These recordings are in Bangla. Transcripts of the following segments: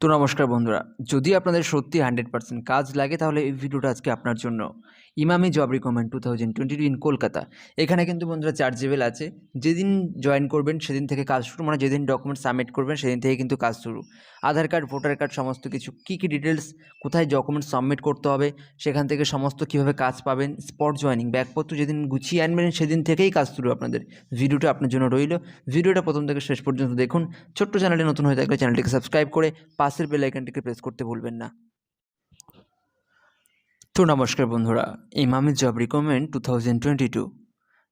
তো নমস্কার বন্ধুরা, যদি আপনাদের সত্যি 100% কাজ লাগে তাহলে এই ভিডিওটা আজকে আপনার জন্য। Emami job recruitment 2022 in Kolkata. এখানে কিন্তু বন্ধুরা চার্জেবল আছে। যেদিন জয়েন করবেন সেদিন থেকে কাজ শুরু, মানে যেদিন ডকুমেন্ট সাবমিট করবেন সেদিন থেকে কিন্তু কাজ শুরু। আধার কার্ড, ভোটার কার্ড সমস্ত কিছু, কী ডিটেলস, কোথায় ডকুমেন্ট সাবমিট করতে হবে, সেখান থেকে সমস্ত কীভাবে কাজ পাবেন, স্পট জয়েনিং, ব্যাগপত্র যেদিন গুছিয়ে আনবেন সেদিন থেকেই কাজ শুরু আপনাদের। ভিডিওটা আপনার জন্য রইল। ভিডিওটা প্রথম থেকে শেষ পর্যন্ত দেখুন। ছোট্ট চ্যানেলে নতুন হয়ে থাকলে চ্যানেলটিকে সাবস্ক্রাইব করে পাশের বেল আইকনটিকে প্রেস করতে ভুলবেন না। তো নমস্কার বন্ধুরা, ইমামি জব রিক্রুটমেন্ট 2022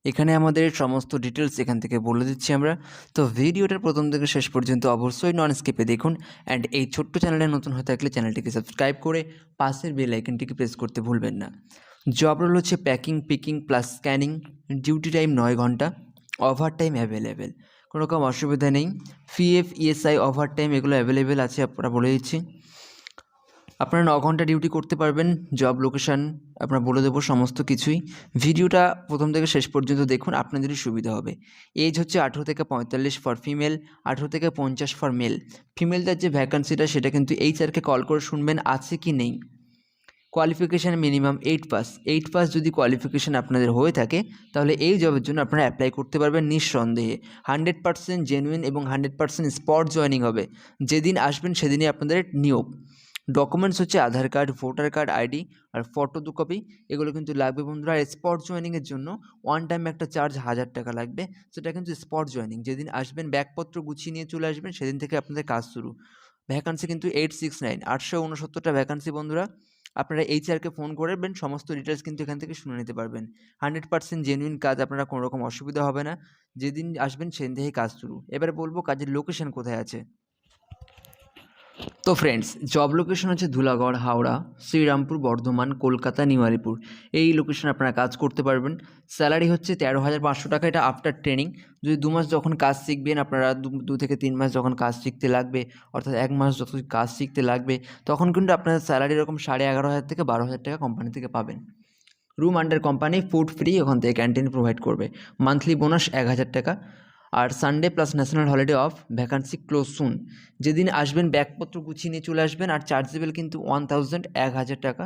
এখানে আমাদের সমস্ত ডিটেলস এখান থেকে বলে দিচ্ছি আমরা। তো ভিডিওটার প্রথম থেকে শেষ পর্যন্ত অবশ্যই নন স্কিপে দেখুন। অ্যান্ড এই ছোট্ট চ্যানেলে নতুন হয়ে থাকলে চ্যানেলটিকে সাবস্ক্রাইব করে পাশের বেল আইকনটিকে প্রেস করতে ভুলবেন না। জব রোল হচ্ছে packing, picking plus scanning. Duty time 9 ঘন্টা। ওভার টাইম অ্যাভেলেবেল, কোনো রকম অসুবিধা নেই। পিএফ, ইএসআই, ওভার টাইম এগুলো অ্যাভেলেবেল আছে, আপনারা বলে দিচ্ছি। আপনারা 9 ঘন্টা ডিউটি করতে পারবেন। জব লোকেশান আপনারা বলে দেবো সমস্ত কিছুই। ভিডিওটা প্রথম থেকে শেষ পর্যন্ত দেখুন, আপনাদেরই সুবিধা হবে। এজ হচ্ছে 18 থেকে 45 ফর ফিমেল, 18 থেকে 50 ফর মেল। ফিমেলদের যে ভ্যাকান্সিটা সেটা কিন্তু এইচআরকে কল করে শুনবেন আছে কি নেই। Qualification minimum 8 pass. 8 পাস যদি কোয়ালিফিকেশান আপনাদের হয়ে থাকে তাহলে এই জবের জন্য আপনারা অ্যাপ্লাই করতে পারবেন নিঃসন্দেহে। 100% জেনুইন এবং 100% স্পট জয়েনিং হবে। যেদিন আসবেন সেদিনই আপনাদের নিয়োগ। ডকুমেন্টস হচ্ছে আধার কার্ড, ভোটার কার্ড, আইডি আর ফটো 2 কপি, এগুলো কিন্তু লাগবে বন্ধুরা। আর স্পট জয়েনিংয়ের জন্য ওয়ান টাইম একটা চার্জ 1000 টাকা লাগবে, সেটা কিন্তু স্পট জয়েনিং। যেদিন আসবেন ব্যাগপত্র গুছিয়ে নিয়ে চলে আসবেন সেদিন থেকে আপনাদের কাজ শুরু। ভ্যাকান্সি কিন্তু 869, 869টা ভ্যাকান্সি বন্ধুরা। আপনারা এইচআরকে ফোন করবেন, সমস্ত ডিটেলস কিন্তু এখান থেকে শুনে নিতে পারবেন। 100% জেনুইন কাজ, আপনারা কোনো রকম অসুবিধা হবে না। যেদিন আসবেন সেদিন থেকেই কাজ শুরু। এবারে বলবো কাজের লোকেশন কোথায় আছে। তো ফ্রেন্ডস, জব লোকেশন হচ্ছে ধুলাগড়, হাওড়া, শ্রীরামপুর, বর্ধমান, কলকাতা, নিউ আলিপুর। এই লোকেশনে আপনারা কাজ করতে পারবেন। স্যালারি হচ্ছে 13,500 টাকা, এটা আফটার ট্রেনিং। যদি 2 মাস যখন কাজ শিখবেন আপনারা, 2 থেকে 3 মাস যখন কাজ শিখতে লাগবে, অর্থাৎ 1 মাস যত কাজ শিখতে লাগবে, তখন কিন্তু আপনার স্যালারি এরকম 11,500 থেকে 12,000 টাকা কোম্পানি থেকে পাবেন। Room under company, food free, ওখান থেকে ক্যান্টিন প্রোভাইড করবে। মান্থলি বোনাস 1,000 টাকা। আর Sunday plus national holiday off. Vacancy close soon. যেদিন আসবেন ব্যাগপত্র গুছিয়ে নিয়ে চলে আসবেন। আর চার্জেবল কিন্তু 1,000 টাকা।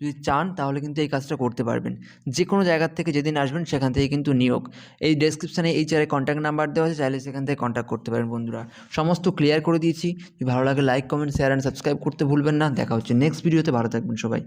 যদি চান তাহলে কিন্তু এই কাজটা করতে পারবেন। যে কোনো জায়গার থেকে যেদিন আসবেন সেখান থেকে কিন্তু নিয়োগ। এই ডেসক্রিপশানে এইচআরের কন্ট্যাক্ট নাম্বার দেওয়া আছে, চাইলে সেখান থেকে কন্ট্যাক্ট করতে পারেন বন্ধুরা। সমস্ত ক্লিয়ার করে দিয়েছি। যদি ভালো লাগে like, comment, share and subscribe করতে ভুলবেন না। দেখা হচ্ছে নেক্সট ভিডিওতে। ভালো থাকবেন সবাই।